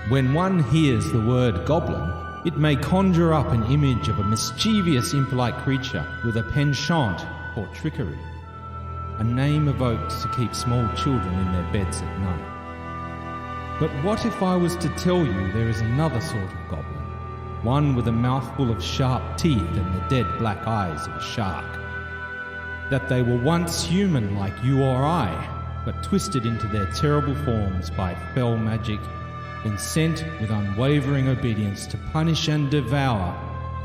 When one hears the word goblin, it may conjure up an image of a mischievous imp-like creature with a penchant for trickery. A name evoked to keep small children in their beds at night. But what if I was to tell you there is another sort of goblin? One with a mouthful of sharp teeth and the dead black eyes of a shark. That they were once human like you or I, but twisted into their terrible forms by fell magic and sent with unwavering obedience to punish and devour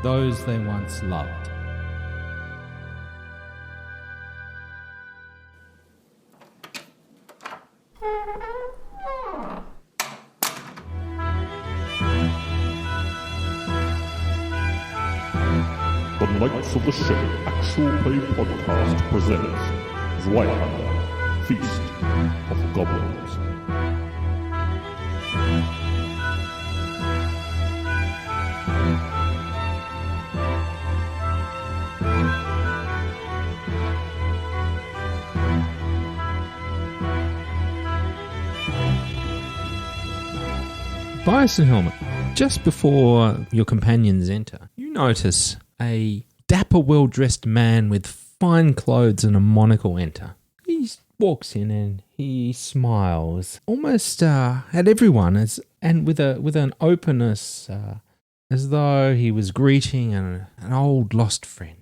those they once loved. The Knights of the Ship Actual Play Podcast presents Zweihander, Feast of Goblins. Bias and Helmet, just before your companions enter, you notice a dapper, well-dressed man with fine clothes and a monocle enter. He walks in and he smiles, almost at everyone, and with an openness, as though he was greeting an old lost friend.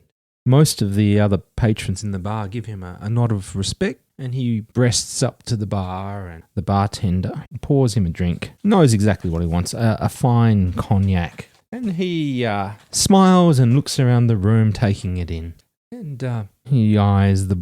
Most of the other patrons in the bar give him a nod of respect, and he breasts up to the bar, and the bartender pours him a drink. Knows exactly what he wants, a fine cognac. And he smiles and looks around the room, taking it in. And he eyes the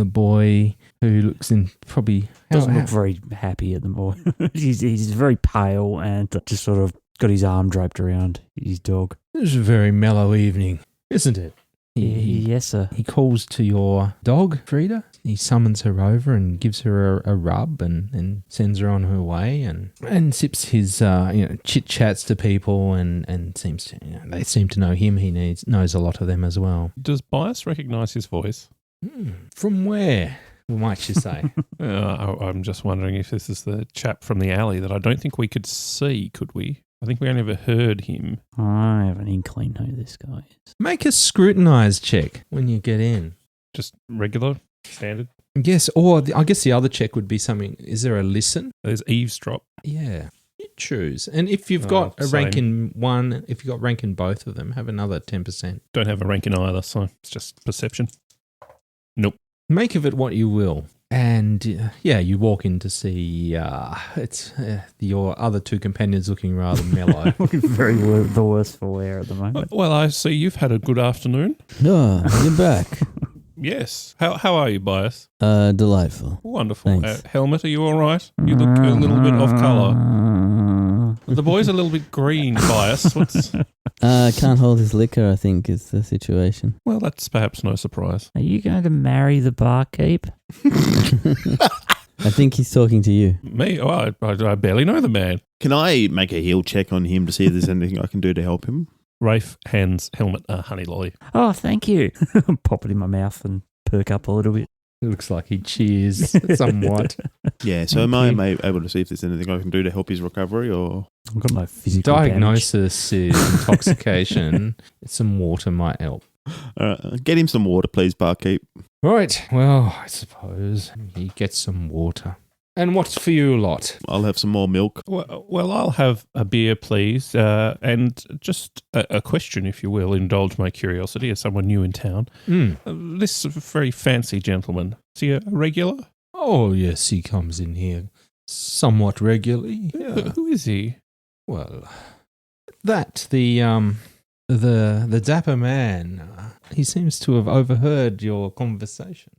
boy, who looks in probably... Doesn't look very happy at the moment. he's very pale and just sort of got his arm draped around his dog. It's a very mellow evening, isn't it? Yes, sir. He calls to your dog, Frida. He summons her over and gives her a rub and sends her on her way and sips his chit-chats to people and seems to, they seem to know him. He knows a lot of them as well. Does Bias recognise his voice? From where, might you say? I'm just wondering if this is the chap from the alley that I don't think we could see, could we? I think we only ever heard him. I have an inkling who this guy is. Make a scrutinise check when you get in. Just regular, standard? Yes, or I guess the other check would be something. Is there a listen? There's eavesdrop. Yeah. You choose. And if you've got a rank in one, if you've got rank in both of them, have another 10%. Don't have a rank in either, so it's just perception. Nope. Make of it what you will. And you walk in to see it's your other two companions looking rather mellow. Looking very the worse for wear at the moment. Well, I see you've had a good afternoon. You're back. Yes. How are you, Bias? Delightful. Wonderful. Thanks. Helmet, are you all right? You look a little bit off colour. The boy's a little bit green, Bias. Can't hold his liquor, I think, is the situation. Well, that's perhaps no surprise. Are you going to marry the barkeep? I think he's talking to you. Me? Oh, I barely know the man. Can I make a heal check on him to see if there's anything I can do to help him? Rafe hands Helmet a honey lolly. Oh, thank you. Pop it in my mouth and perk up a little bit. It looks like he cheers somewhat. Yeah, so am I able to see if there's anything I can do to help his recovery, or... I've got no physical Diagnosis is intoxication. Some water might help. Get him some water, please, barkeep. Right, well, I suppose he gets some water. And what's for you lot? I'll have some more milk. Well, I'll have a beer, please. And just a question, if you will. Indulge my curiosity as someone new in town. This very fancy gentleman, is he a regular? Oh, yes, he comes in here somewhat regularly. Who is he? Well, the dapper man, he seems to have overheard your conversation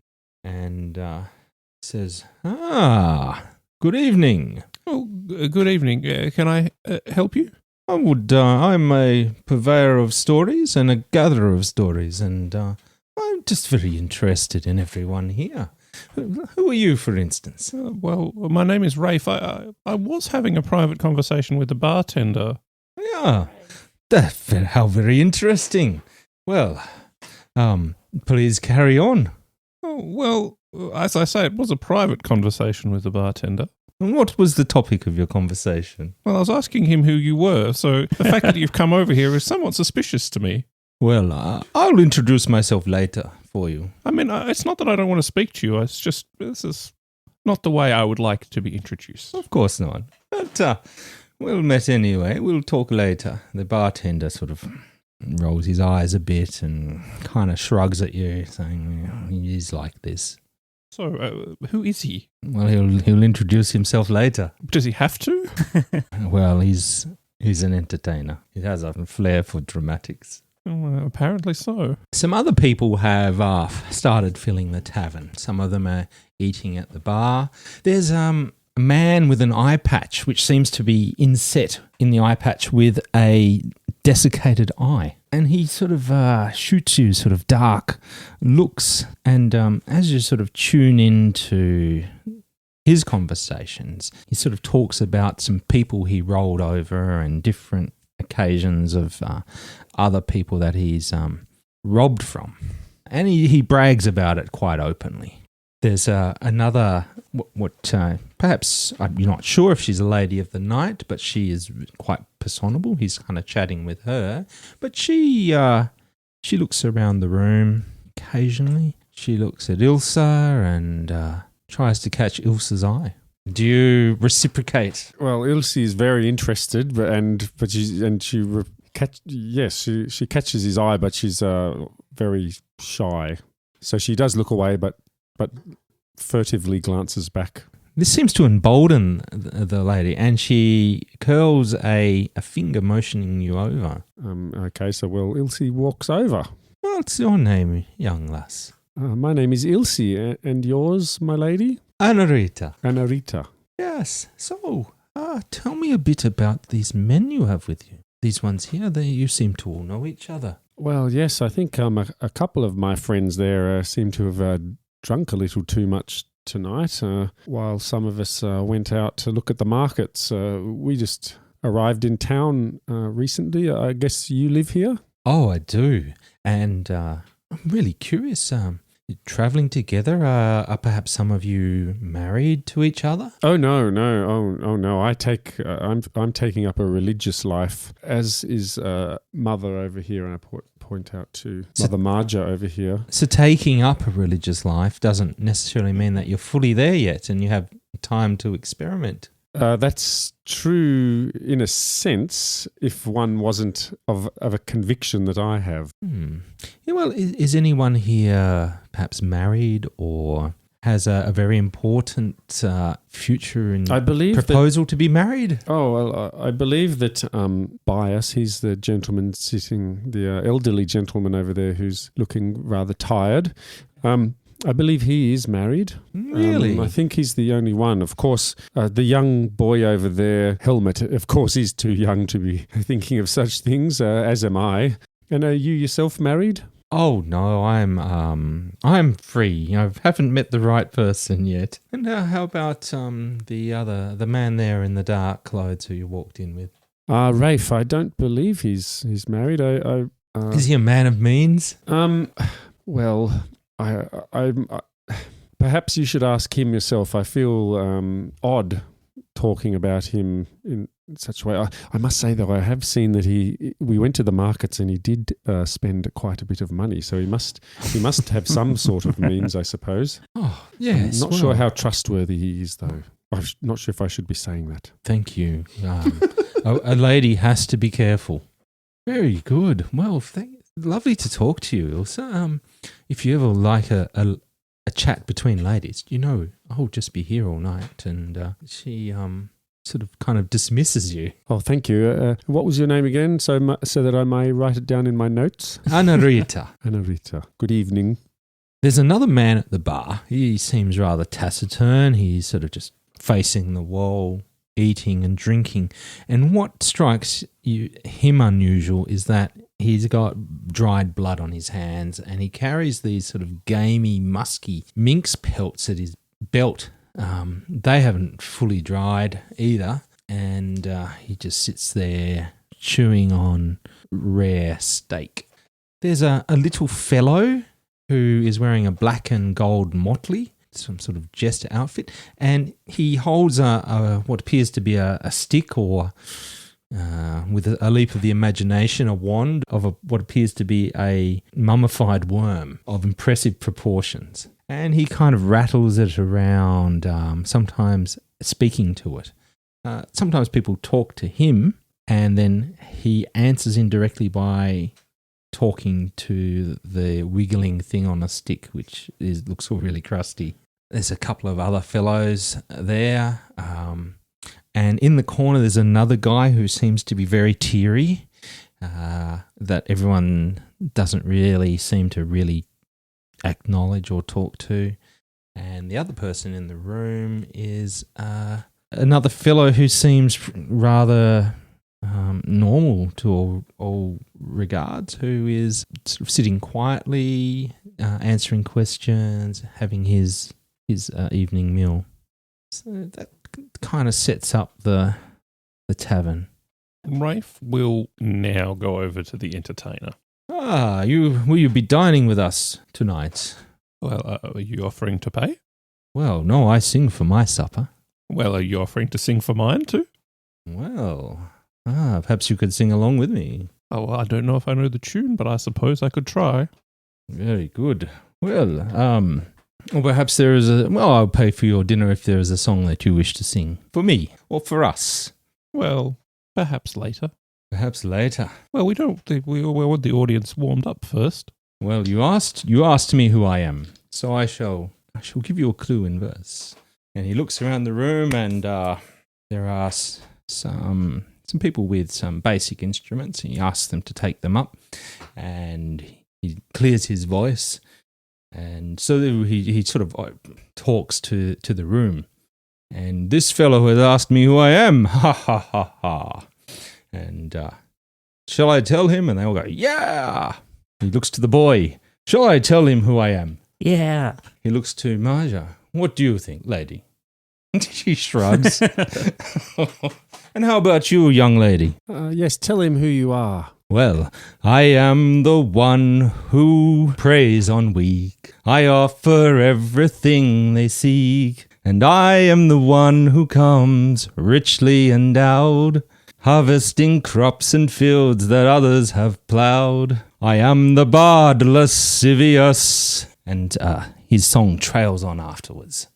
and says, good evening. Oh, good evening. Can I help you? I'm a purveyor of stories and a gatherer of stories, and I'm just very interested in everyone here. Who are you, for instance? Well, my name is Rafe. I was having a private conversation with the bartender. Yeah, how very interesting. Well, please carry on. Oh, well, as I say, it was a private conversation with the bartender. And what was the topic of your conversation? Well, I was asking him who you were, so the fact that you've come over here is somewhat suspicious to me. Well, I'll introduce myself later for you. I mean, it's not that I don't want to speak to you. It's just, this is not the way I would like to be introduced. Of course not. But we'll meet anyway. We'll talk later. The bartender sort of rolls his eyes a bit and kind of shrugs at you, saying, he's like this. So, who is he? Well, he'll introduce himself later. Does he have to? Well, he's an entertainer. He has a flair for dramatics. Apparently so. Some other people have started filling the tavern. Some of them are eating at the bar. There's a man with an eye patch, which seems to be inset in the eye patch with a desiccated eye. And he sort of shoots you sort of dark looks. And as you sort of tune into his conversations, he sort of talks about some people he rolled over and different occasions of other people that he's robbed from. And he brags about it quite openly. There's another, perhaps you're not sure if she's a lady of the night, but she is quite personable. He's kind of chatting with her. But she looks around the room occasionally. She looks at Ilsa and tries to catch Ilsa's eye. Do you reciprocate? Well, Ilse is very interested, she catches his eye, but she's very shy. So she does look away, but furtively glances back. This seems to embolden the lady, and she curls a finger motioning you over. Okay, so Ilse walks over. What's your name, young lass? My name is Ilse, and yours, my lady? Anarita. Yes. So, tell me a bit about these men you have with you. These ones here, you seem to all know each other. Well, yes, I think a couple of my friends there seem to have drunk a little too much tonight. While some of us went out to look at the markets, we just arrived in town recently. I guess you live here? Oh, I do. And I'm really curious. You're traveling together? Are perhaps some of you married to each other? Oh no! Oh no! I'm taking up a religious life, as is Mother over here, and I point out to Mother Marja over here. So taking up a religious life doesn't necessarily mean that you're fully there yet, and you have time to experiment. That's true in a sense, if one wasn't of a conviction that I have. Yeah, well, is anyone here perhaps married or has a very important future in proposal to be married? Oh, well, I believe that Bias, he's the gentleman sitting, the elderly gentleman over there who's looking rather tired. I believe he is married. Really? I think he's the only one. Of course, the young boy over there, Helmet, of course, he's too young to be thinking of such things, as am I. And are you yourself married? Oh no, I'm free. I haven't met the right person yet. And how about the man there in the dark clothes who you walked in with? Rafe, I don't believe he's married. Is he a man of means? Well, I perhaps you should ask him yourself. I feel odd talking about him in such a way. I must say, though, I have seen that we went to the markets and he did spend quite a bit of money. So he must have some sort of means, I suppose. Oh, yes. I'm not sure how trustworthy he is, though. I'm not sure if I should be saying that. Thank you. A lady has to be careful. Very good. Well, lovely to talk to you, Ilsa. If you ever like a chat between ladies, I'll just be here all night. And she sort of kind of dismisses you. Oh, thank you. What was your name again, so that I may write it down in my notes? Anarita. Anarita. Good evening. There's another man at the bar. He seems rather taciturn. He's sort of just facing the wall, eating and drinking. And what strikes him unusual is that he's got dried blood on his hands and he carries these sort of gamey, musky minx pelts at his belt. They haven't fully dried either. And he just sits there chewing on rare steak. There's a little fellow who is wearing a black and gold motley. some sort of jester outfit, and he holds what appears to be a stick or with a leap of the imagination, a wand of what appears to be a mummified worm of impressive proportions. And he kind of rattles it around, sometimes speaking to it. Sometimes people talk to him, and then he answers indirectly by talking to the wiggling thing on a stick, which looks all really crusty. There's a couple of other fellows there. And in the corner, there's another guy who seems to be very teary, that everyone doesn't really seem to really acknowledge or talk to. And the other person in the room is another fellow who seems rather normal to all regards, who is sort of sitting quietly, answering questions, having his evening meal. So that kind of sets up the tavern. Rafe will now go over to the entertainer. Will you be dining with us tonight? Well, are you offering to pay? Well, no, I sing for my supper. Well, are you offering to sing for mine too? Well, perhaps you could sing along with me. Oh, well, I don't know if I know the tune, but I suppose I could try. Very good. Well, or perhaps there is I'll pay for your dinner if there is a song that you wish to sing. For me, or for us. Well, perhaps later. Perhaps later. Well, we don't think we want the audience warmed up first. Well, you asked me who I am, so I shall give you a clue in verse. And he looks around the room, and there are some people with some basic instruments. He asks them to take them up, and he clears his voice, and so he sort of talks to the room. And this fellow has asked me who I am. Ha ha ha ha. And shall I tell him? And they all go, yeah. He looks to the boy. Shall I tell him who I am? Yeah. He looks to Marja. What do you think, lady? She shrugs. And how about you, young lady? Yes, tell him who you are. Well, I am the one who preys on weak. I offer everything they seek. And I am the one who comes richly endowed, harvesting crops and fields that others have ploughed. I am the bard lascivious. And his song trails on afterwards.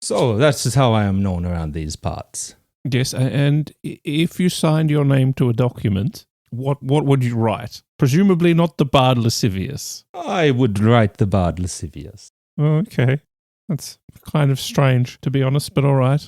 So that's just how I am known around these parts. Yes, and if you signed your name to a document, what would you write? Presumably not the bard lascivious. I would write the bard lascivious. Okay. That's kind of strange, to be honest, but all right.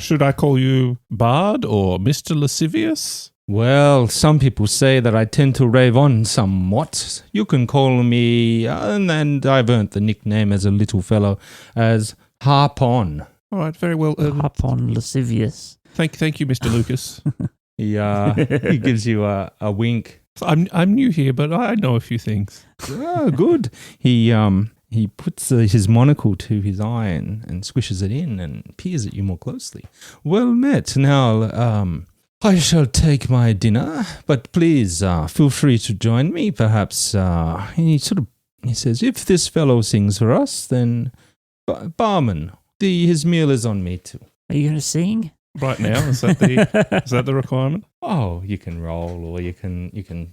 Should I call you Bard or Mr. Lascivious? Well, some people say that I tend to rave on somewhat. You can call me, and I've earned the nickname as a little fellow, as Harp On. All right, very well. Harp on Lascivious. Thank you, Mr. Lucas. He gives you a wink. I'm new here, but I know a few things. Oh, good. He puts his monocle to his eye and squishes it in and peers at you more closely. Well met. Now, I shall take my dinner, but please feel free to join me. Perhaps he says, if this fellow sings for us, then barman, his meal is on me too. Are you going to sing? Right now, is that the requirement? Oh, you can roll, or you can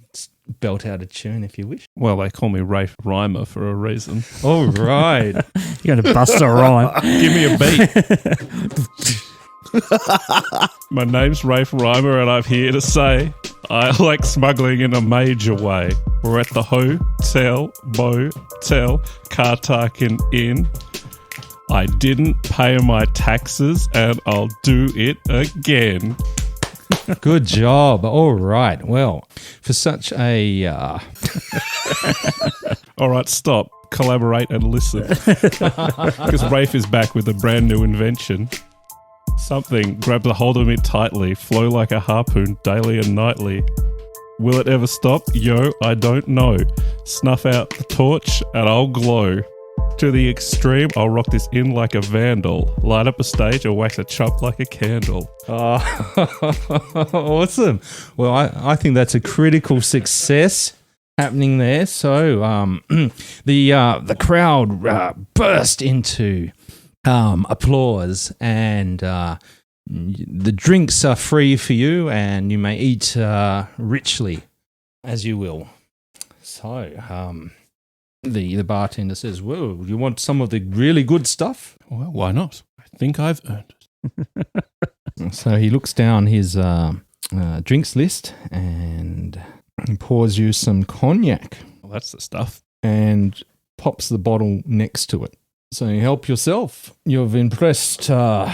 belt out a tune if you wish. Well, they call me Rafe Rhymer for a reason. All right. You're going to bust a rhyme. Give me a beat. My name's Rafe Rhymer, and I'm here to say I like smuggling in a major way. We're at the Hotel Motel Kartakan Inn. I didn't pay my taxes, and I'll do it again. Good job. All right. Well, for such a... All right, stop. Collaborate and listen. Because Rafe is back with a brand new invention. Something grabs a hold of me tightly, flow like a harpoon daily and nightly. Will it ever stop? Yo, I don't know. Snuff out the torch and I'll glow. To the extreme, I'll rock this in like a vandal. Light up a stage or wax a chop like a candle. Awesome. Well, I think that's a critical success happening there. So the crowd burst into applause, and the drinks are free for you, and you may eat richly as you will. So, the bartender says, "Well, you want some of the really good stuff?" Well, why not? I think I've earned it. So he looks down his drinks list and he pours you some cognac Well, that's the stuff. and pops the bottle next to it. So you help yourself. You've impressed our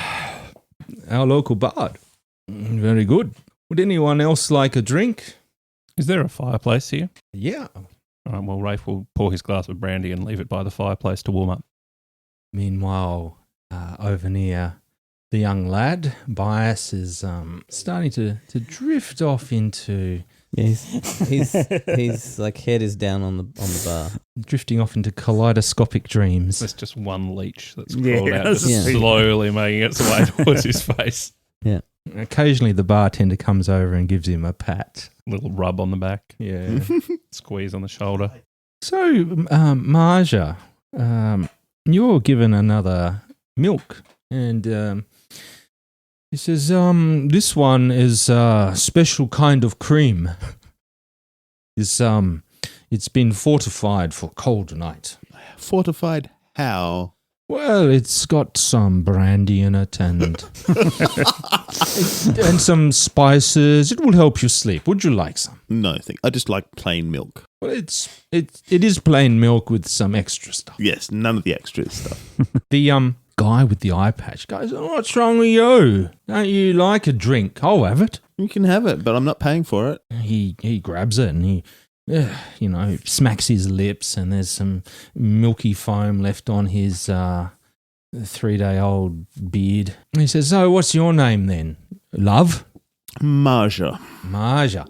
local bard. Very good. Would anyone else like a drink? Is there a fireplace here? Yeah. All right, well, Rafe will pour his glass of brandy and leave it by the fireplace to warm up. Meanwhile, over near the young lad, Bias is starting to drift off into Yeah, he's like head is down on the bar. drifting off into kaleidoscopic dreams. There's just one leech that's Yeah, crawled out, that's just it. slowly making its way towards his face. Occasionally, the bartender comes over and gives him a pat. Little rub on the back, Yeah. squeeze on the shoulder. So, Marja, you're given another milk, and he says, "This one is a special kind of cream. It's been fortified for cold night. Fortified how? Well, it's got some brandy in it and and some spices. It will help you sleep. Would you like some?" No, I just like plain milk. Well, it is plain milk with some extra stuff. Yes, none of the extra stuff. The guy with the eye patch goes, "What's wrong with you? Don't you like a drink? I'll have it." You can have it, but I'm not paying for it. He grabs it and he, smacks his lips, and there's some milky foam left on his 3-day-old beard. And he says, "So, what's your name then? Love?" Marja. Marja.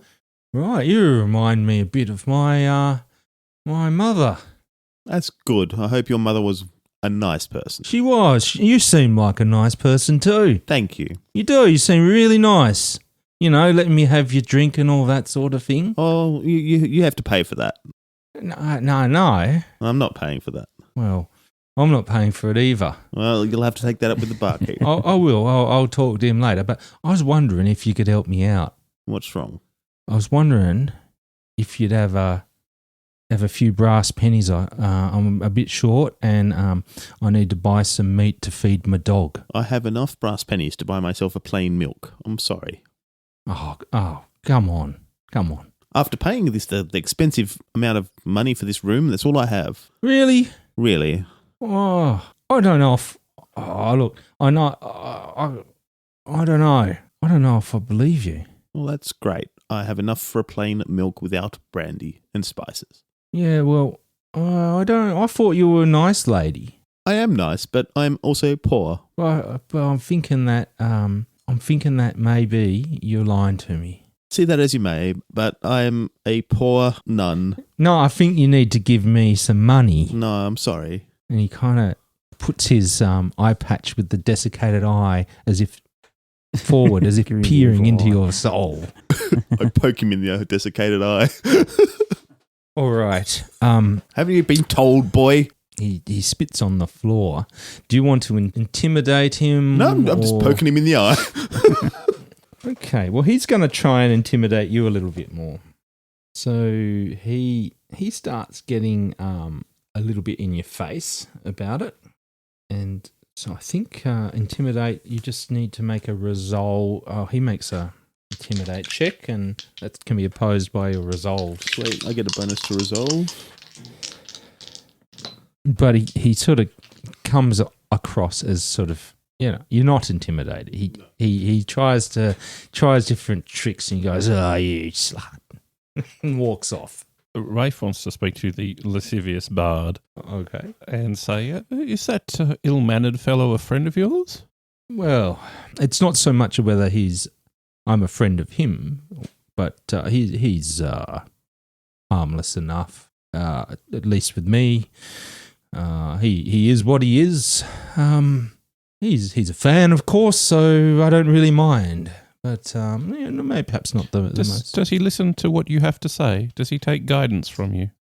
Right, you remind me a bit of my mother. That's good. I hope your mother was a nice person. She was. You seem like a nice person too. Thank you. You do. You seem really nice. Letting me have your drink and all that sort of thing. Oh, you have to pay for that. No. I'm not paying for that. Well, I'm not paying for it either. Well, you'll have to take that up with the barkeep. I will. I'll talk to him later. But I was wondering if you could help me out. What's wrong? I was wondering if you'd have a few brass pennies. I'm a bit short, and I need to buy some meat to feed my dog. I have enough brass pennies to buy myself a plain milk. I'm sorry. Oh, come on. After paying the expensive amount of money for this room, that's all I have. Really? Really? Oh, I don't know if. Oh, look, I know. I don't know. I don't know if I believe you. Well, that's great. I have enough for a plain milk without brandy and spices. Yeah, well, I don't. I thought you were a nice lady. I am nice, but I'm also poor. But I'm thinking that. I'm thinking that maybe you're lying to me. See that as you may, but I am a poor nun. No, I think you need to give me some money. No, I'm sorry. And he kind of puts his eye patch with the desiccated eye as if forward, as if peering into your soul. I poke him in the desiccated eye. All right. Haven't you been told, boy? He spits on the floor. Do you want to intimidate him? No, I'm just poking him in the eye. Okay, well, he's going to try and intimidate you a little bit more. So he starts getting a little bit in your face about it. And so I think intimidate, you just need to make a resolve. Oh, he makes a intimidate check, and that can be opposed by your resolve. Sweet, I get a bonus to resolve. But he sort of comes across as sort of, you're not intimidated. He tries different tricks, and he goes, "Oh, you slut," and walks off. Rafe wants to speak to the lascivious bard. Okay. And say, is that ill-mannered fellow a friend of yours? Well, it's not so much whether I'm a friend of him, but he's harmless enough, at least with me. He is what he is. He's a fan, of course, so I don't really mind. But maybe perhaps not the most. Does he listen to what you have to say? Does he take guidance from you?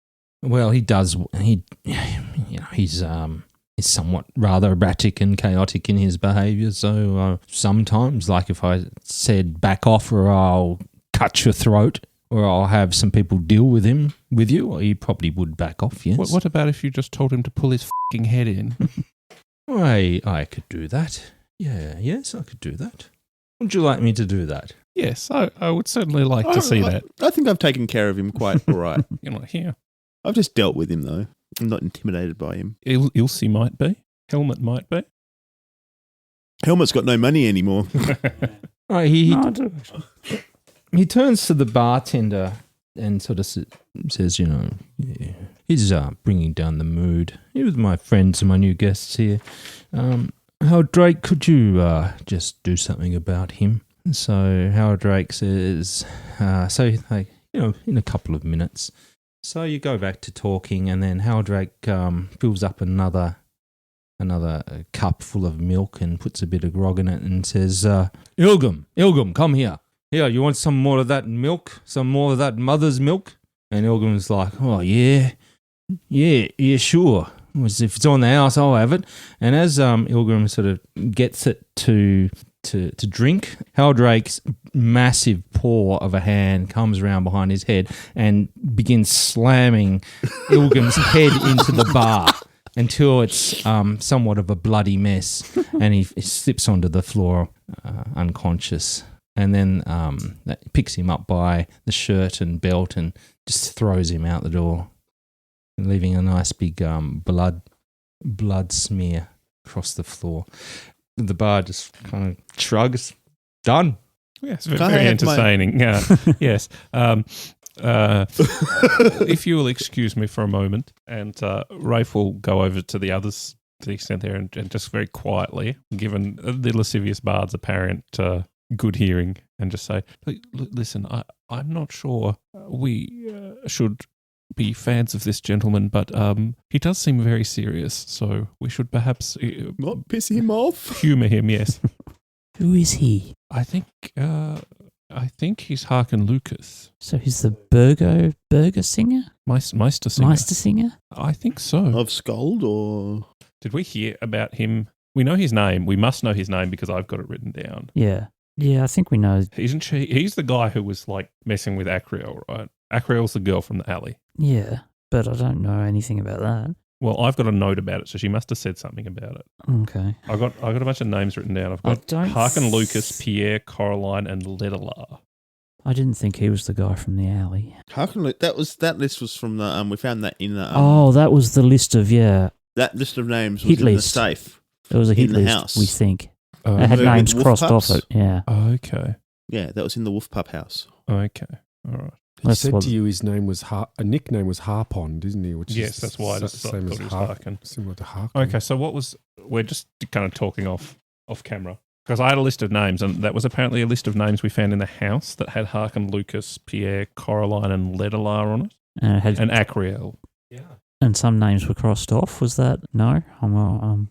Well, he does. He's somewhat rather erratic and chaotic in his behaviour. So sometimes, like if I said back off or I'll cut your throat or I'll have some people deal with you, or he probably would back off, yes. What about if you just told him to pull his f***ing head in? I could do that. Yes, I could do that. Would you like me to do that? Yes, I would certainly like to see that. I think I've taken care of him quite all right. You're like, here. I've just dealt with him, though. I'm not intimidated by him. Ilse might be. Helmet might be. Helmet's got no money anymore. He turns to the bartender and sort of says, he's bringing down the mood. He was my friends and my new guests here. Howard Drake, could you just do something about him? So Howard Drake says, in a couple of minutes. So you go back to talking, and then Howard Drake fills up another cup full of milk and puts a bit of grog in it and says, Ilgum, come here. Here, you want some more of that milk? Some more of that mother's milk? And Ilgum's like, oh, yeah, sure. If it's on the house, I'll have it. And as Ilgum sort of gets it to drink, Hal Drake's massive paw of a hand comes around behind his head and begins slamming Ilgum's head into the bar until it's somewhat of a bloody mess, and he slips onto the floor unconscious. And then picks him up by the shirt and belt and just throws him out the door, leaving a nice big blood smear across the floor. The bar just kind of shrugs. Done. Yes, very entertaining. Yes. If you will excuse me for a moment, and Rafe will go over to the others to the extent there, and just very quietly, given the lascivious bard's apparent good hearing, and just say, listen, I'm not sure we should be fans of this gentleman, but he does seem very serious, so we should perhaps not piss him off. Humour him, yes. Who is he? I think he's Harkin Lucas. So he's the burger singer? Meister singer. Meister singer? I think so. Of Scold, or did we hear about him? We know his name. We must know his name because I've got it written down. Yeah. Yeah, I think we know. Isn't she? He's the guy who was like messing with Acriel, right? Acriel's the girl from the alley. Yeah, but I don't know anything about that. Well, I've got a note about it, so she must have said something about it. Okay. I got a bunch of names written down. I've got Harkin Lucas, Pierre, Coraline, and Ledelar. I didn't think he was the guy from the alley. Harkin, that list was from the we found that in the that was the list of that list of names was hit in list. the safe. It was a hit in the list, house. we think. It had names crossed off it. Yeah. Okay. Yeah, that was in the Wolf Pup house. Okay. All right. He said to you his name was a nickname was Harpon, didn't he? Which yes, that's why I just thought it was Harkin. Similar to Harkin. Okay, so we're just kind of talking off camera. Because I had a list of names, and that was apparently a list of names we found in the house that had Harkin, Lucas, Pierre, Coraline, and Ledelar on it. And it had and Acriel. Yeah. And some names were crossed off. Was that? No? I'm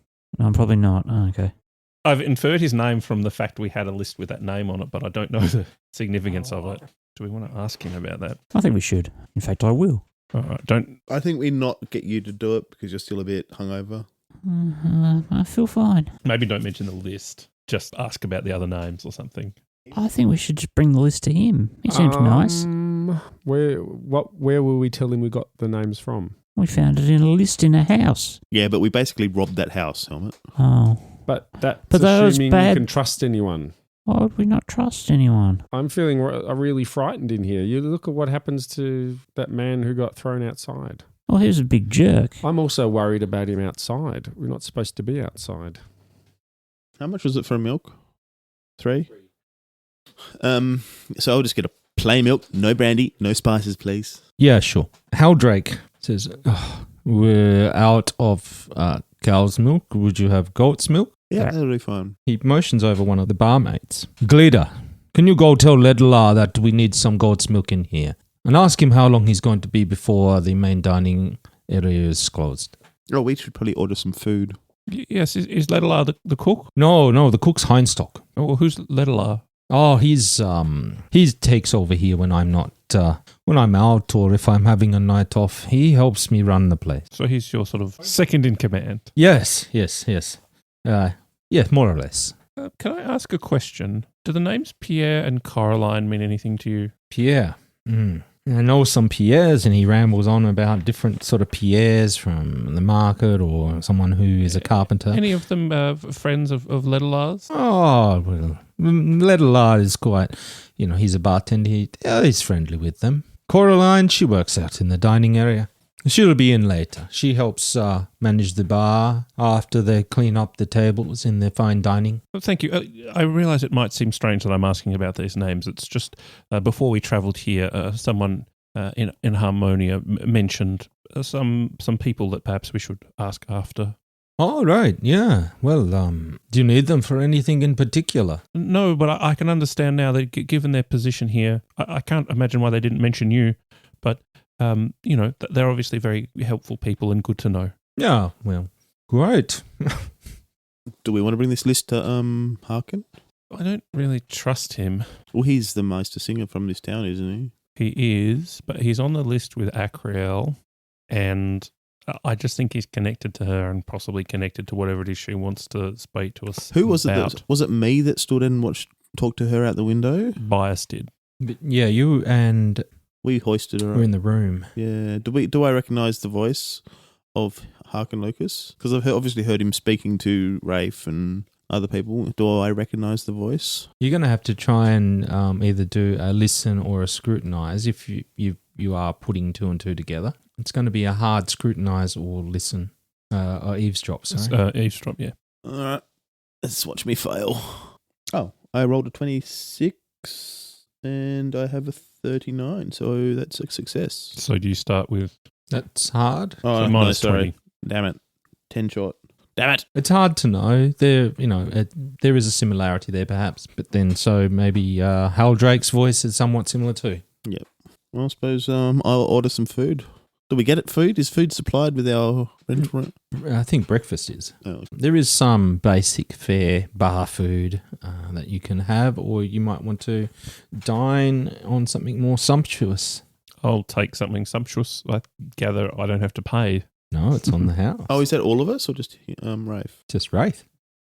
probably not. Oh, okay. I've inferred his name from the fact we had a list with that name on it, but I don't know the significance of it. Do we want to ask him about that? I think we should. In fact, I will. All right, I think we not get you to do it because you're still a bit hungover. I feel fine. Maybe don't mention the list. Just ask about the other names or something. I think we should just bring the list to him. He seems nice. Where will we tell him we got the names from? We found it in a list in a house. Yeah, but we basically robbed that house, Helmet. Oh. But that's assuming you can trust anyone. Why would we not trust anyone? I'm feeling really frightened in here. You look at what happens to that man who got thrown outside. Well, he was a big jerk. I'm also worried about him outside. We're not supposed to be outside. How much was it for a milk? 3? So I'll just get a plain milk, no brandy, no spices, please. Yeah, sure. Hal Drake says, we're out of cow's milk. Would you have goat's milk? Yeah, that'll be fine. He motions over one of the barmaids. Glida, can you go tell Ledelar that we need some goat's milk in here? And ask him how long he's going to be before the main dining area is closed. Oh, we should probably order some food. Yes, is Ledelar the cook? No, the cook's Heinstock. Oh, well, who's Ledelar? Oh, he takes over here when I'm not but when I'm out or if I'm having a night off, he helps me run the place. So he's your sort of second in command. Yes. Yeah, more or less. Can I ask a question? Do the names Pierre and Caroline mean anything to you? Pierre. I know some Pierres, and he rambles on about different sort of Pierres from the market or someone who is a carpenter. Any of them friends of Ledelar's? Oh, well, Ledelard is quite, he's a bartender. He's friendly with them. Coraline, she works out in the dining area. She'll be in later. She helps manage the bar after they clean up the tables in the fine dining. Well, thank you. I realise it might seem strange that I'm asking about these names. It's just before we travelled here, someone in Harmonia mentioned some people that perhaps we should ask after. Oh, right, yeah. Well, do you need them for anything in particular? No, but I can understand now that given their position here, I can't imagine why they didn't mention you, but they're obviously very helpful people and good to know. Yeah, well, great. Do we want to bring this list to Harkin? I don't really trust him. Well, he's the Meister singer from this town, isn't he? He is, but he's on the list with Acriel, and I just think he's connected to her and possibly connected to whatever it is she wants to speak to us. Who was about. it? Was it me that stood and talked to her out the window? Bias did. But yeah, you and We hoisted her were up. in the room. Yeah. Do I recognise the voice of Harkin Lucas? Because I've obviously heard him speaking to Rafe and other people. Do I recognise the voice? You're going to have to try and either do a listen or a scrutinise if you are putting two and two together. It's going to be a hard scrutinise or listen or eavesdrop, sorry. Eavesdrop, yeah. All right. Let's watch me fail. Oh, I rolled a 26 and I have a 39, so that's a success. So do you start with That's hard. Oh, so no, minus sorry. 20? Damn it. 10 short. Damn it. It's hard to know. There is a similarity there perhaps, but then so maybe Hal Drake's voice is somewhat similar too. Well, I suppose I'll order some food. Do we get it food? Is food supplied with our rental? I think breakfast is. Oh. There is some basic fare bar food that you can have, or you might want to dine on something more sumptuous. I'll take something sumptuous. I gather I don't have to pay. No, it's on the house. Oh, is that all of us or just Rafe? Just Wraith.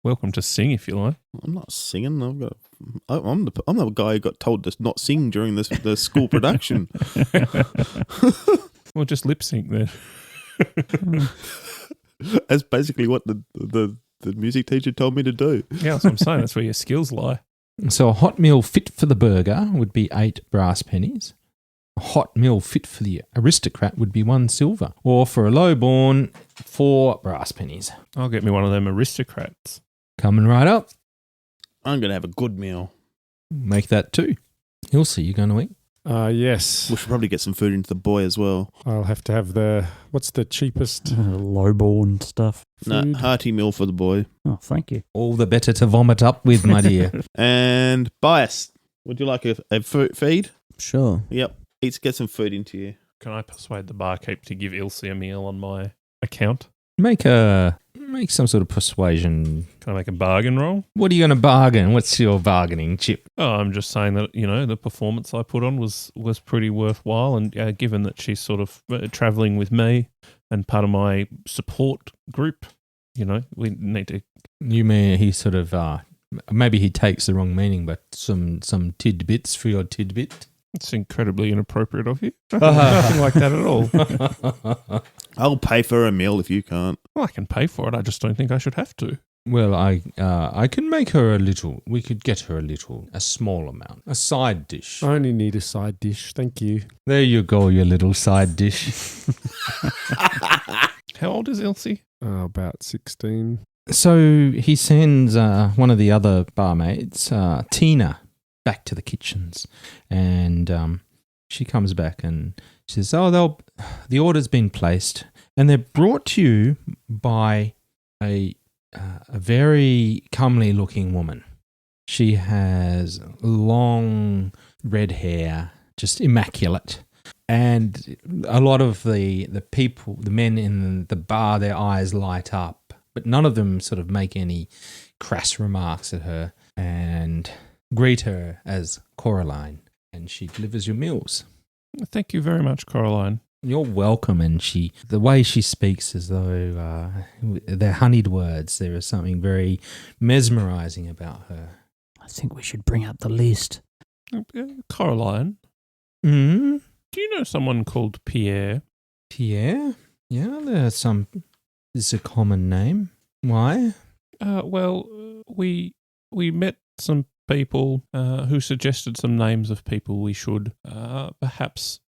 Welcome to sing if you like. I'm not singing. I'm the guy who got told to not sing during the school production. Well, just lip sync then. That's basically what the music teacher told me to do. Yeah, that's what I'm saying. That's where your skills lie. So a hot meal fit for the burger would be 8 brass pennies. A hot meal fit for the aristocrat would be 1 silver. Or for a lowborn, 4 brass pennies. I'll get me one of them aristocrats. Coming right up. I'm going to have a good meal. Make that 2. Ilse, you going to eat? Yes. We should probably get some food into the boy as well. I'll have to have what's the cheapest Lowborn stuff. No, food? hearty meal for the boy. Oh, thank you. All the better to vomit up with, my dear. And Bias, would you like a feed? Sure. Yep. Get some food into you. Can I persuade the barkeep to give Ilse a meal on my account? Make some sort of persuasion. Can I make a bargain roll? What are you going to bargain? What's your bargaining chip? Oh, I'm just saying that, the performance I put on was pretty worthwhile. And given that she's sort of traveling with me and part of my support group, we need to... You mean he sort of, maybe he takes the wrong meaning, but some tidbits for your tidbit? It's incredibly inappropriate of you. Nothing like that at all. I'll pay for a meal if you can't. Well, I can pay for it. I just don't think I should have to. Well, I can make her a little. We could get her a small amount, a side dish. I only need a side dish. Thank you. There you go, your little side dish. How old is Ilse? About 16. So he sends one of the other barmaids, Tina, back to the kitchens, and she comes back and she says, "Oh, the order's been placed, and they're brought to you by a very comely-looking woman. She has long red hair, just immaculate, and a lot of the people, the men in the bar, their eyes light up, but none of them sort of make any crass remarks at her and greet her as Coraline, and she delivers your meals." Thank you very much, Caroline. You're welcome. And the way she speaks as though they're honeyed words, there is something very mesmerizing about her. I think we should bring up the list. Caroline, Hmm? do you know someone called Pierre? Pierre? Yeah, it's a common name. Why? We met some people who suggested some names of people we should perhaps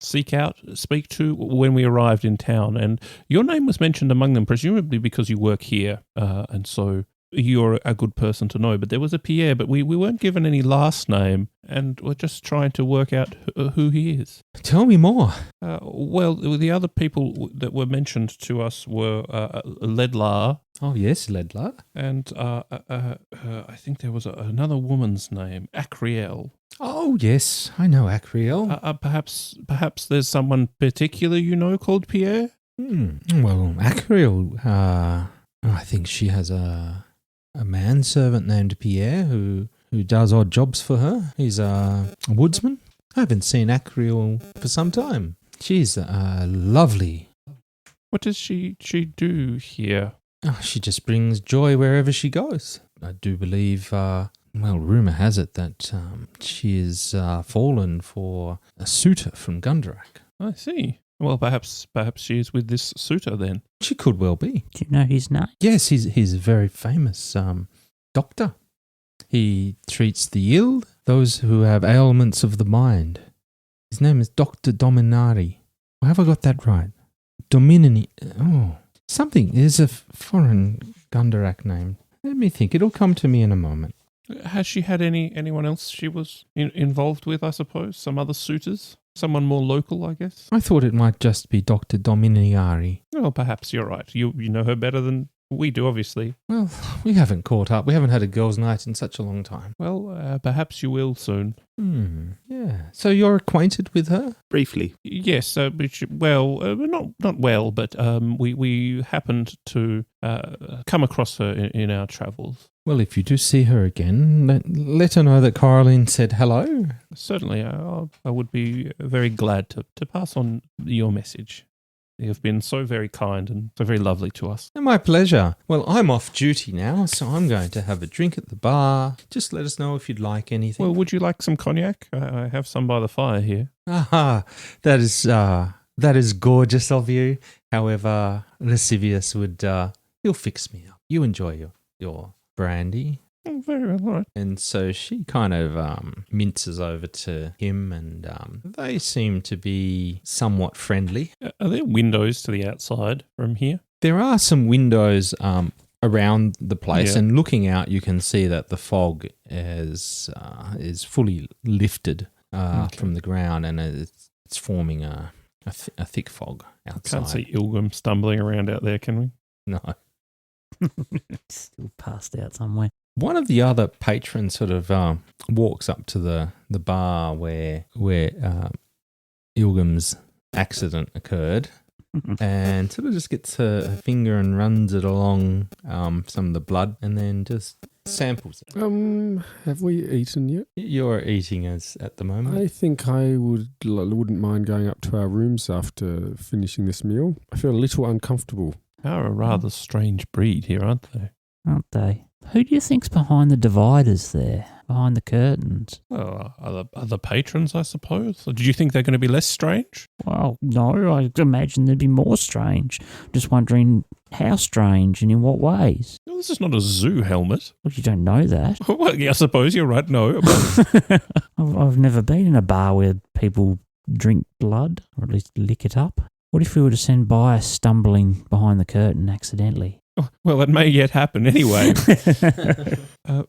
speak to when we arrived in town. And your name was mentioned among them, presumably because you work here, and so you're a good person to know. But there was a Pierre, but we weren't given any last name, and we're just trying to work out who he is. Tell me more. The other people that were mentioned to us were Ledlar, Oh, yes, Ledler. and I think there was another woman's name, Acriel. Oh, yes, I know Acriel. Perhaps there's someone particular you know called Pierre? Well, Acriel, I think she has a manservant named Pierre who does odd jobs for her. He's a woodsman. I haven't seen Acriel for some time. She's lovely. What does she do here? Oh, she just brings joy wherever she goes. I do believe, rumour has it that she is fallen for a suitor from Gundarak. I see. Well, perhaps she is with this suitor then. She could well be. Do you know his name? Yes, he's a very famous doctor. He treats the ill, those who have ailments of the mind. His name is Dr. Dominari. Or have I got that right? Dominini. Oh, something. There's a foreign Gundarak name. Let me think. It'll come to me in a moment. Has she had anyone else she was involved with, I suppose? Some other suitors? Someone more local, I guess? I thought it might just be Dr. Dominiari. Well, perhaps you're right. You know her better than we do, obviously. Well, we haven't caught up. We haven't had a girls' night in such a long time. Well, perhaps you will soon. Yeah. So you're acquainted with her? Briefly. Yes, not well, but we happened to come across her in our travels. Well, if you do see her again, let her know that Caroline said hello. Certainly, I would be very glad to pass on your message. You have been so very kind and so very lovely to us. My pleasure. Well, I'm off duty now, so I'm going to have a drink at the bar. Just let us know if you'd like anything. Well, would you like some cognac? I have some by the fire here. Aha, that is gorgeous of you. However, Lascivious would, he'll fix me up. You enjoy your brandy. Oh, very well, all right. And so she kind of minces over to him, and they seem to be somewhat friendly. Are there windows to the outside from here? There are some windows around the place, Yeah. and looking out, you can see that the fog is fully lifted from the ground, and it's forming a thick fog outside. Can't see Ilgrim stumbling around out there, can we? No. Still passed out somewhere. One of the other patrons sort of walks up to the bar where Ilgrim's accident occurred, and sort of just gets her finger and runs it along some of the blood, and then just samples it. Have we eaten yet? You're eating us at the moment. I think I wouldn't mind going up to our rooms after finishing this meal. I feel a little uncomfortable. They're a rather strange breed here, aren't they? Aren't they? Who do you think's behind the dividers there? Behind the curtains? Well, other patrons, I suppose. Or did you think they're going to be less strange? Well, no, I imagine they'd be more strange. Just wondering how strange and in what ways. Well, this is not a zoo helmet. Well, you don't know that. Well, yeah, I suppose you're right. No. I've never been in a bar where people drink blood, or at least lick it up. What if we were to send by us stumbling behind the curtain accidentally? Well, it may yet happen anyway.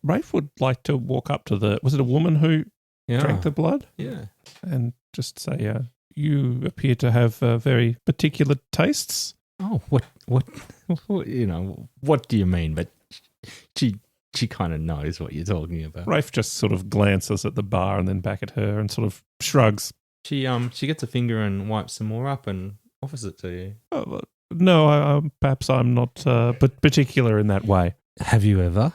Rafe would like to walk up to was it a woman who drank the blood? Yeah. And just say, you appear to have very particular tastes. Oh, what, what do you mean? But she kind of knows what you're talking about. Rafe just sort of glances at the bar and then back at her and sort of shrugs. She gets a finger and wipes some more up and offers it to you. Oh, well, no, perhaps I'm not particular in that way. Have you ever?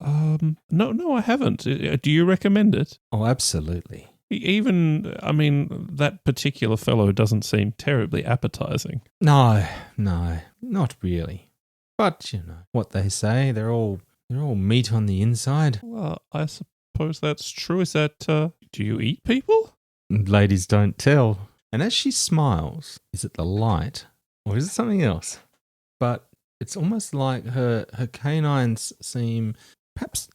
No, I haven't. Do you recommend it? Oh, absolutely. Even, I mean, that particular fellow doesn't seem terribly appetizing. No, not really. But you know what they say, they're all meat on the inside. Well, I suppose that's true. Is that, do you eat people? Ladies don't tell. And as she smiles, is it the light or is it something else? But it's almost like her canines seem perhaps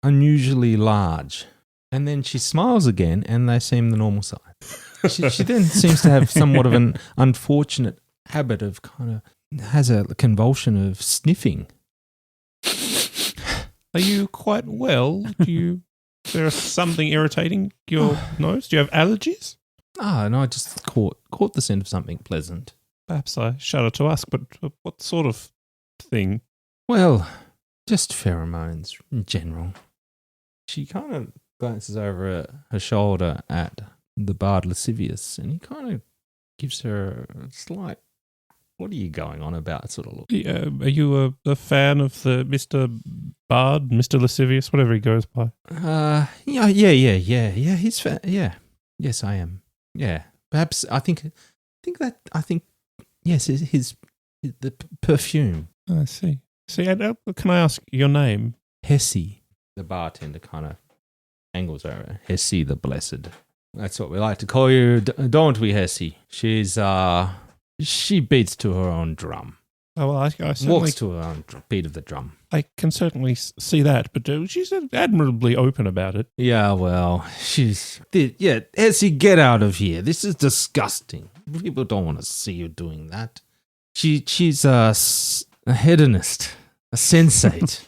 unusually large. And then she smiles again and they seem the normal size. She then seems to have somewhat of an unfortunate habit of has a convulsion of sniffing. Are you quite well? Is there something irritating your nose? Do you have allergies? No, I just caught the scent of something pleasant. Perhaps I shudder to ask, but what sort of thing? Well, just pheromones in general. She kind of glances over her shoulder at the bard Lascivious, and he kind of gives her a slight, what are you going on about sort of look. Are you a fan of the Mr. Bard, Mr. Lascivious, whatever he goes by? Yeah, he's yeah. Yes, I am. Yeah. Perhaps I think yes, the perfume. I see. And can I ask your name? Hesse. The bartender kind of angles over. Hesse the Blessed. That's what we like to call you, don't we, Hesse? She beats to her own drum. Oh, well, I certainly Walks to her own beat of the drum. I can certainly see that, but she's admirably open about it. Yeah, well, Hesse, get out of here. This is disgusting. People don't want to see you doing that. She's a hedonist, a sensate.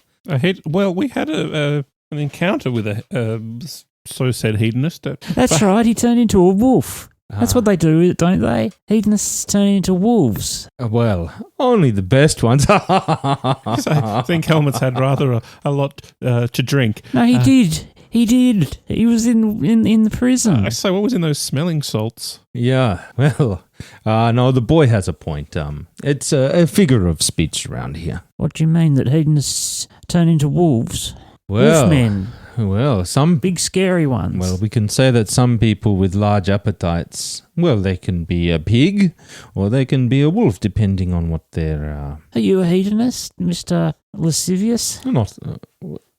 Well, we had an encounter with a so-said hedonist. That's right, he turned into a wolf. That's what they do, don't they? Hedonists turn into wolves. Well, only the best ones. I think Helmut's had rather a lot to drink. No, he did. He did. He was in the prison. So what was in those smelling salts? Yeah, well, no, the boy has a point. It's a figure of speech around here. What do you mean that hedonists turn into wolves? Well, Wolfmen. Well, some big scary ones. Well, we can say that some people with large appetites, well, they can be a pig or they can be a wolf, depending on what they're. Are you a hedonist, Mr. Lascivious? Not.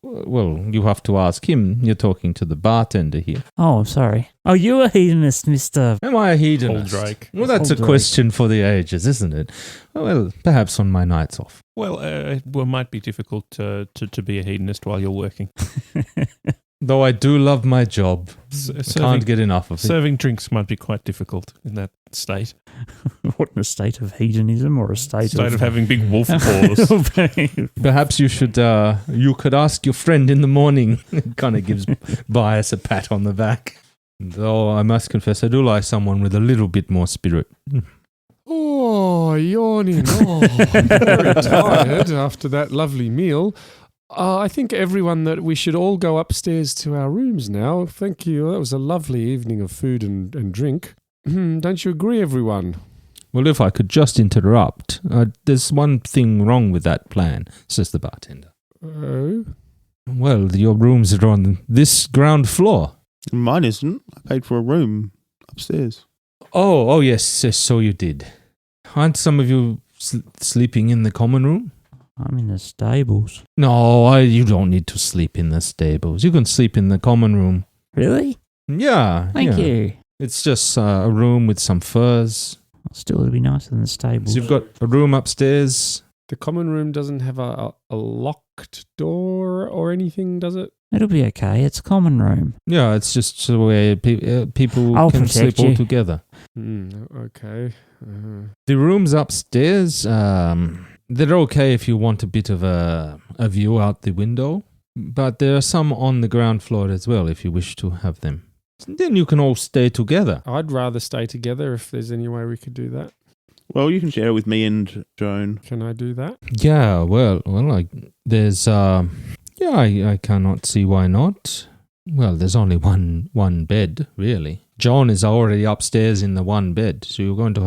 Well, you have to ask him. You're talking to the bartender here. Oh, I'm sorry. Oh, you're a hedonist, Mr. Am I a hedonist? Holdrake. Well, that's a question for the ages, isn't it? Well, perhaps on my nights off. Well, it might be difficult to be a hedonist while you're working. Though I do love my job. I can't get enough of it. Serving drinks might be quite difficult in that state. What, in a state of hedonism or a state of having big wolf paws? Perhaps you could ask your friend in the morning. It kind of gives Bias a pat on the back. Though I must confess, I do like someone with a little bit more spirit. Oh, yawning. Oh, I'm very tired after that lovely meal. I think everyone that we should all go upstairs to our rooms now. Thank you. That was a lovely evening of food and drink. Don't you agree, everyone? Well, if I could just interrupt, there's one thing wrong with that plan, says the bartender. Oh? Well, your rooms are on this ground floor. Mine isn't. I paid for a room upstairs. Oh, yes, so you did. Aren't some of you sleeping in the common room? I'm in the stables. No, you don't need to sleep in the stables. You can sleep in the common room. Really? Yeah. Thank you. It's just a room with some furs. Still, it'd be nicer than the stables. So you've got a room upstairs. The common room doesn't have a locked door or anything, does it? It'll be okay. It's a common room. Yeah, it's just where people I'll can sleep protect you. all together. Okay. The rooms upstairs, they're okay if you want a bit of a view out the window, but there are some on the ground floor as well if you wish to have them. Then you can all stay together. I'd rather stay together if there's any way we could do that. Well, you can share it with me and Joan. Can I do that? Yeah, well, there's I cannot see why not. Well, there's only one bed, really. John is already upstairs in the one bed, so you're going to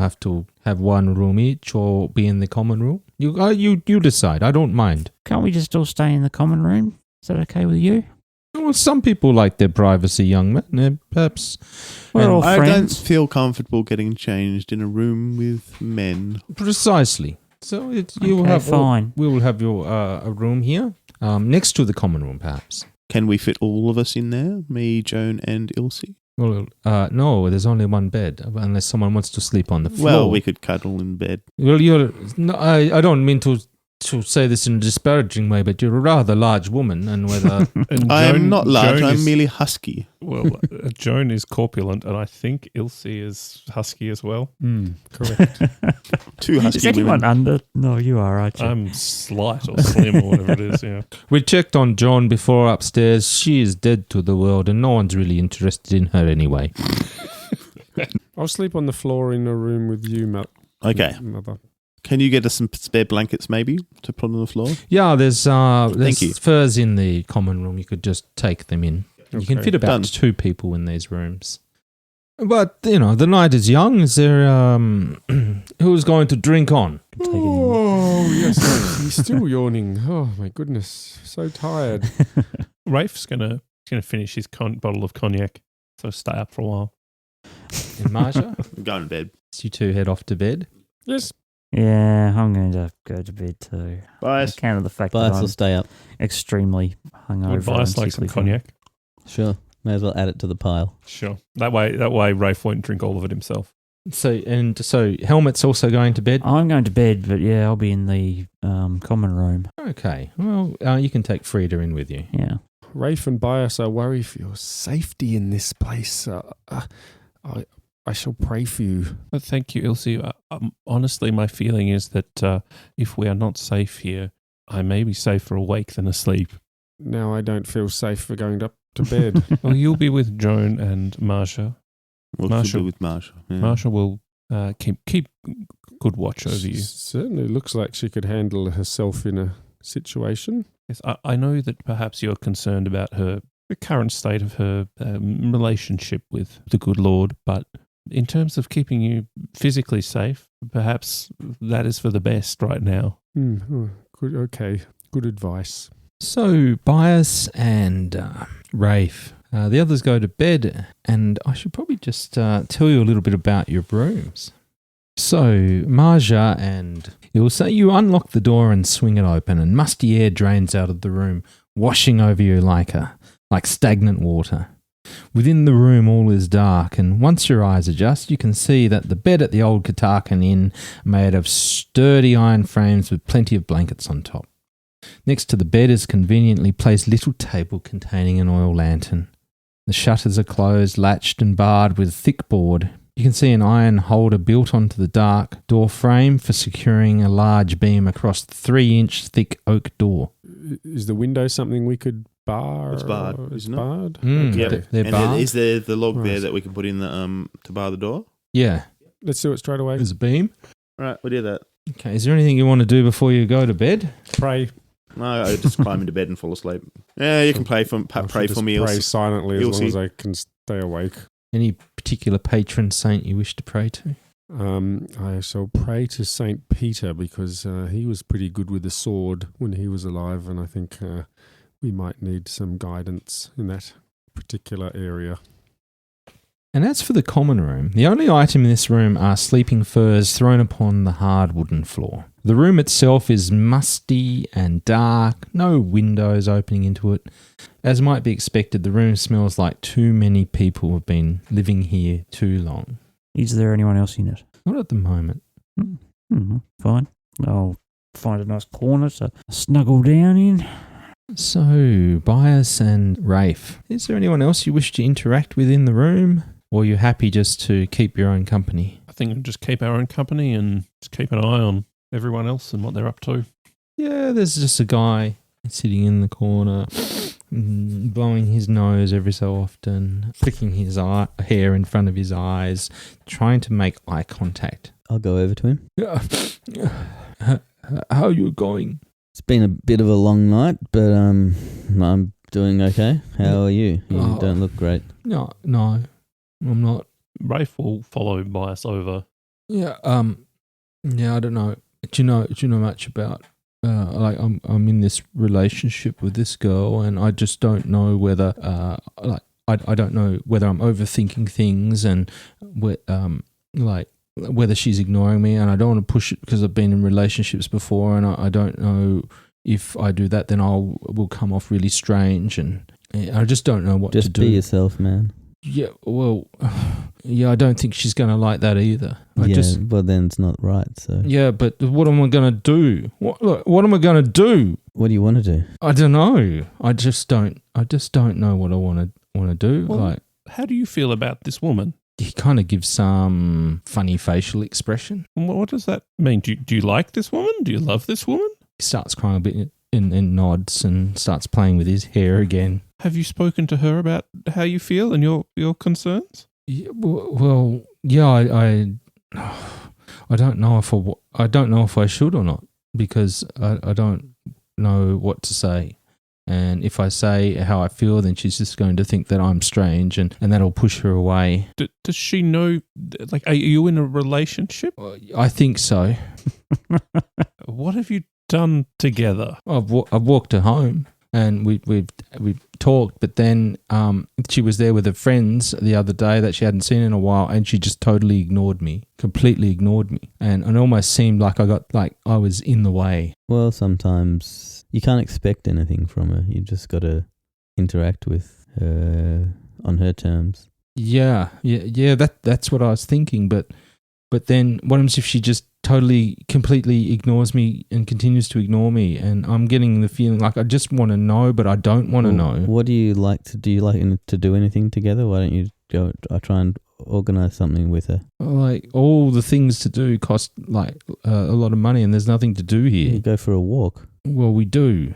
have one room each or be in the common room. You decide. I don't mind. Can't we just all stay in the common room? Is that okay with you? Well, some people like their privacy, young man. Perhaps. We're all I don't friends. feel comfortable getting changed in a room with men. Precisely. So you will Okay, have fine. we will have your a room here, next to the common room, perhaps. Can we fit all of us in there? Me, Joan, and Ilse? Well, no, there's only one bed, unless someone wants to sleep on the floor. Well, we could cuddle in bed. Well, I don't mean to say this in a disparaging way, but you're a rather large woman, and whether And I am not large, Joan I'm is- merely husky. Well, Joan is corpulent, and I think Ilse is husky as well. Correct. Two husky Is anyone women. under? No, you are, aren't you? I'm slight or slim or whatever it is. Yeah. we checked on Joan before upstairs, she is dead to the world, and no one's really interested in her anyway. I'll sleep on the floor in a room with you, Okay. Mother. Can you get us some spare blankets maybe to put on the floor? Yeah, there's you. furs in the common room. You could just take them in. You can Okay. fit about Done. 2 people in these rooms. But the night is young. Is there who's going to drink on? Take it in. Oh, yes. He's still yawning. Oh, my goodness. So tired. Rafe's gonna finish his bottle of cognac, so stay up for a while. And Marcia, I'm going to bed. you two head off to bed. Yes. Yeah, I'm going to go to bed too. Bye. On account of the fact that Bias I'm will stay up. extremely hungover. Would Bias and like some sickly feeling. cognac? Sure. May as well add it to the pile. Sure. That way, Rafe won't drink all of it himself. So Helmet's also going to bed. I'm going to bed, but yeah, I'll be in the common room. Okay. Well, you can take Frida in with you. Yeah. Rafe and Bias, I worry for your safety in this place. I shall pray for you. Thank you, Ilse. Honestly, my feeling is that if we are not safe here, I may be safer awake than asleep. Now I don't feel safe for going up to bed. Well, you'll be with Joan and Marcia. We'll Marshall. be with Marshall. Yeah. Marcia will keep good watch over you. Certainly looks like she could handle herself in a situation. Yes, I know that perhaps you're concerned about the current state of her relationship with the good Lord, but in terms of keeping you physically safe, perhaps that is for the best right now. Good. Okay. Good advice. So Bias and Rafe, the others go to bed, and I should probably just tell you a little bit about your rooms. So Marja and you'll say you unlock the door and swing it open, and musty air drains out of the room, washing over you like stagnant water. Within the room all is dark, and once your eyes adjust, you can see that the bed at the old Kartakan Inn made of sturdy iron frames with plenty of blankets on top. Next to the bed is conveniently placed little table containing an oil lantern. The shutters are closed, latched and barred with thick board. You can see an iron holder built onto the dark door frame for securing a large beam across the 3-inch thick oak door. Is the window something we could bar? It's barred, It's isn't it? barred? Mm, Yep. they're And barred. is there the log there Right. that we can put in the to bar the door? Yeah, Let's do it straight away. there's a beam. All right, we'll do that. Okay, is there anything you want to do before you go to bed? Pray. No, I just climb into bed and fall asleep. Yeah, you can pray for me. Pray silently as long Ilse. as I can stay awake. Any particular patron saint you wish to pray to? I shall pray to Saint Peter because he was pretty good with the sword when he was alive, and I think we might need some guidance in that particular area. And as for the common room, the only item in this room are sleeping furs thrown upon the hard wooden floor. The room itself is musty and dark, no windows opening into it. As might be expected, the room smells like too many people have been living here too long. Is there anyone else in it? Not at the moment. Fine. I'll find a nice corner to snuggle down in. So, Bias and Rafe, is there anyone else you wish to interact with in the room? Or are you happy just to keep your own company? I think we'll just keep our own company and just keep an eye on everyone else and what they're up to. Yeah, there's just a guy sitting in the corner, blowing his nose every so often, flicking his hair in front of his eyes, trying to make eye contact. I'll go over to him. How are you going? It's been a bit of a long night, but I'm doing okay. How are you? You Oh. don't look great. No, I'm not. Rafe will follow Bias over. Yeah, I don't know. Do you know much about like I'm in this relationship with this girl, and I just don't know whether I don't know whether I'm overthinking things and like whether she's ignoring me, and I don't want to push it because I've been in relationships before, and I don't know if I do that, then will come off really strange, and I just don't know what to do. Just be yourself, man. Yeah, well, yeah, I don't think she's going to like that either. Well, then it's not right. So yeah, but what am I going to do? What am I going to do? what do you want to do? I don't know. I just don't know what I want to do. Well, like, how do you feel about this woman? he kind of gives some funny facial expression. What does that mean? Do you like this woman? Do you love this woman? He starts crying a bit and nods and starts playing with his hair again. Have you spoken to her about how you feel and your concerns? Yeah, well, yeah, I don't know if I should or not, because I don't know what to say. And if I say how I feel, then she's just going to think that I'm strange, and that'll push her away. Does she know, like, are you in a relationship? I think so. What have you done together? I've walked her home, and we've talked, but then she was there with her friends the other day that she hadn't seen in a while, and she just totally ignored me, completely ignored me, and it almost seemed like I was in the way. Well, sometimes you can't expect anything from her. You just got to interact with her on her terms. Yeah. That's what I was thinking, but then what happens if she just totally, completely ignores me and continues to ignore me? And I'm getting the feeling like I just want to know, but I don't want to know. What do you like to do? You like to do anything together? Why don't you go? I try and organize something with her. Like, all the things to do cost like a lot of money, and there's nothing to do here. You go for a walk. Well, we do,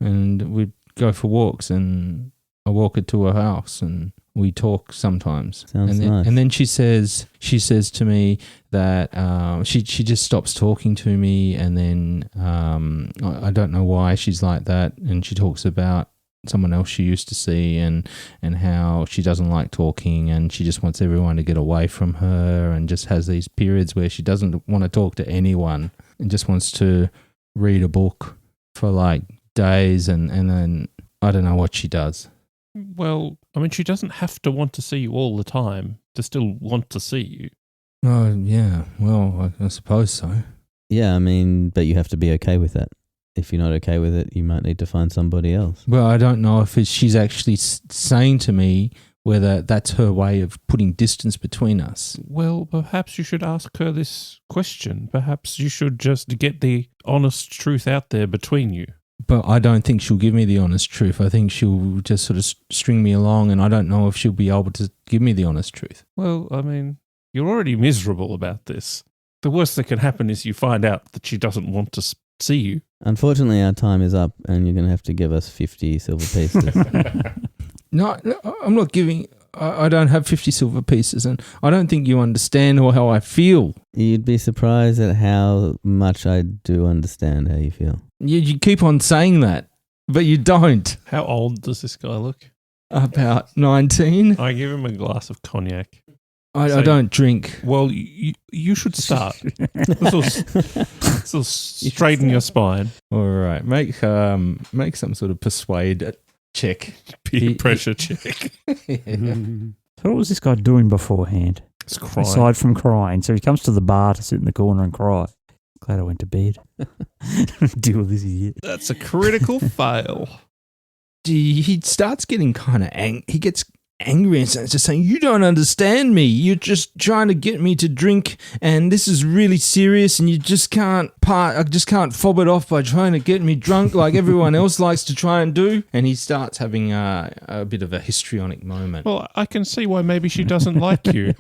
and we go for walks, and I walk her to her house, and we talk sometimes. Sounds nice. And then she says to me that she just stops talking to me, and then I don't know why she's like that, and she talks about someone else she used to see, and how she doesn't like talking, and she just wants everyone to get away from her, and just has these periods where she doesn't want to talk to anyone and just wants to read a book for like days, and then I don't know what she does. Well, I mean, she doesn't have to want to see you all the time to still want to see you. Oh, yeah. Well, I suppose so. Yeah, I mean, but you have to be okay with that. If you're not okay with it, you might need to find somebody else. Well, I don't know if she's actually saying to me whether that's her way of putting distance between us. Well, perhaps you should ask her this question. Perhaps you should just get the honest truth out there between you. But I don't think she'll give me the honest truth. I think she'll just sort of string me along, and I don't know if she'll be able to give me the honest truth. Well, I mean, you're already miserable about this. The worst that can happen is you find out that she doesn't want to see you. Unfortunately, our time is up, and you're going to have to give us 50 silver pieces. No, I'm not giving... I don't have 50 silver pieces, and I don't think you understand how I feel. You'd be surprised at how much I do understand how you feel. You keep on saying that, but you don't. How old does this guy look? About 19. I give him a glass of cognac. I don't drink. Well, you should start. This will straighten your spine. All right, make some sort of persuade check. Peer pressure check. So what was this guy doing beforehand? It's crying. Aside from crying. So he comes to the bar to sit in the corner and cry. Glad I went to bed. Deal with this idiot. That's a critical fail. He starts getting kind of he gets angry and starts just saying, "You don't understand me. You're just trying to get me to drink, and this is really serious, and you just can't I just can't fob it off by trying to get me drunk like everyone else likes to try and do." And he starts having a bit of a histrionic moment. Well, I can see why maybe she doesn't like you.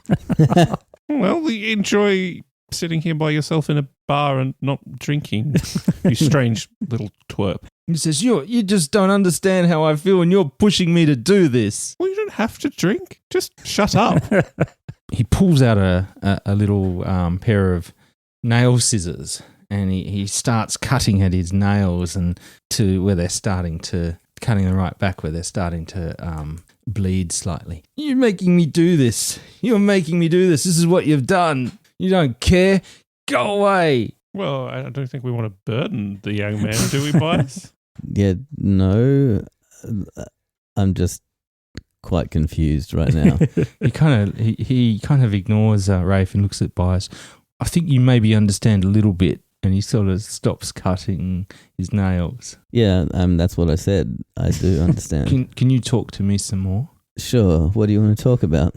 Well, you enjoy sitting here by yourself in a bar and not drinking, you strange little twerp. He says, you just don't understand how I feel, and you're pushing me to do this. Well, you don't have to drink. Just shut up. He pulls out a little pair of nail scissors, and he starts cutting at his nails, and to where they're starting to, cutting them right back where they're starting to bleed slightly. You're making me do this. You're making me do this. This is what you've done. You don't care. Go away. Well, I don't think we want to burden the young man, do we, Bias? Yeah, no. I'm just quite confused right now. He kind of ignores Rafe and looks at Bias. I think you maybe understand a little bit, and he sort of stops cutting his nails. Yeah, that's what I said. I do understand. Can you talk to me some more? Sure. What do you want to talk about?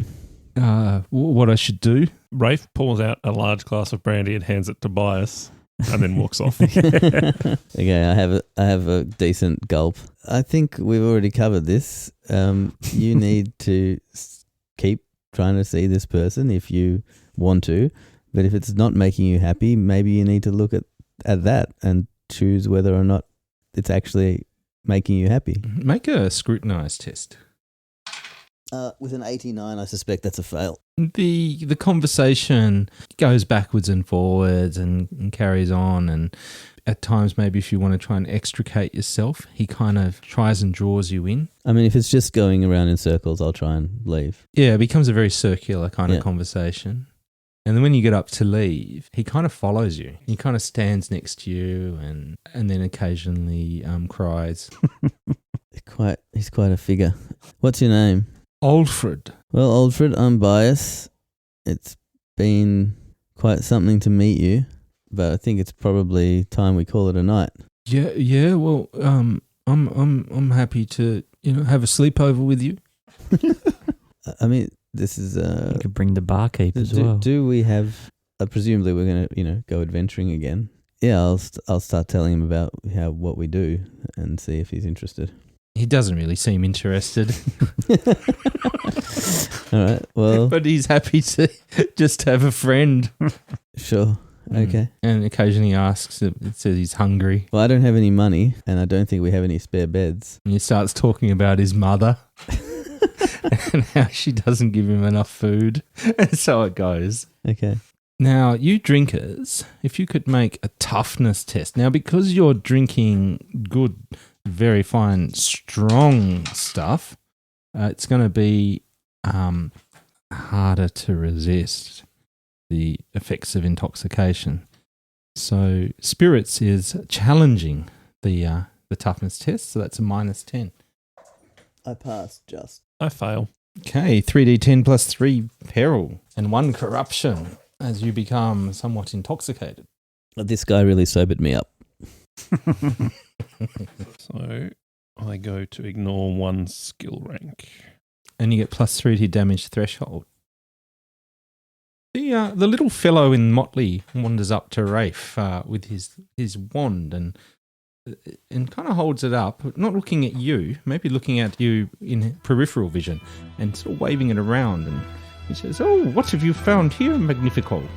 What I should do? Rafe pulls out a large glass of brandy and hands it to Bias and then walks off. Okay, I have a decent gulp. I think we've already covered this. You need to keep trying to see this person if you want to, but if it's not making you happy, maybe you need to look at that and choose whether or not it's actually making you happy. Make a scrutinize test. With an 89, I suspect that's a fail. The conversation goes backwards and forwards and carries on, and at times maybe if you want to try and extricate yourself, he kind of tries and draws you in. I mean, if it's just going around in circles, I'll try and leave. Yeah, it becomes a very circular kind of conversation. And then when you get up to leave, he kind of follows you. He kind of stands next to you and then occasionally cries. He's quite a figure. What's your name? Alfred. Well, Alfred, I'm Bias. It's been quite something to meet you, but I think it's probably time we call it a night. Yeah. Well, I'm happy to have a sleepover with you. I mean, this is You could bring the barkeep as well. Do we have? Presumably, we're gonna go adventuring again. Yeah, I'll start telling him about what we do and see if he's interested. He doesn't really seem interested. All right, well. But he's happy to just have a friend. Sure, okay. And occasionally asks, it says he's hungry. Well, I don't have any money, and I don't think we have any spare beds. And he starts talking about his mother and how she doesn't give him enough food. And so it goes. Okay. Now, you drinkers, if you could make a toughness test. Now, because you're drinking good, very fine, strong stuff, it's going to be harder to resist the effects of intoxication. So spirits is challenging the toughness test, so that's a -10. I passed just. I fail. Okay, 3d10 plus 3 peril and 1 corruption as you become somewhat intoxicated. This guy really sobered me up. So I go to ignore 1 skill rank. And you get +3 to your damage threshold. The little fellow in motley wanders up to Rafe with his wand and kind of holds it up, not looking at you, maybe looking at you in peripheral vision, and sort of waving it around. And he says, "Oh, what have you found here, Magnifico?"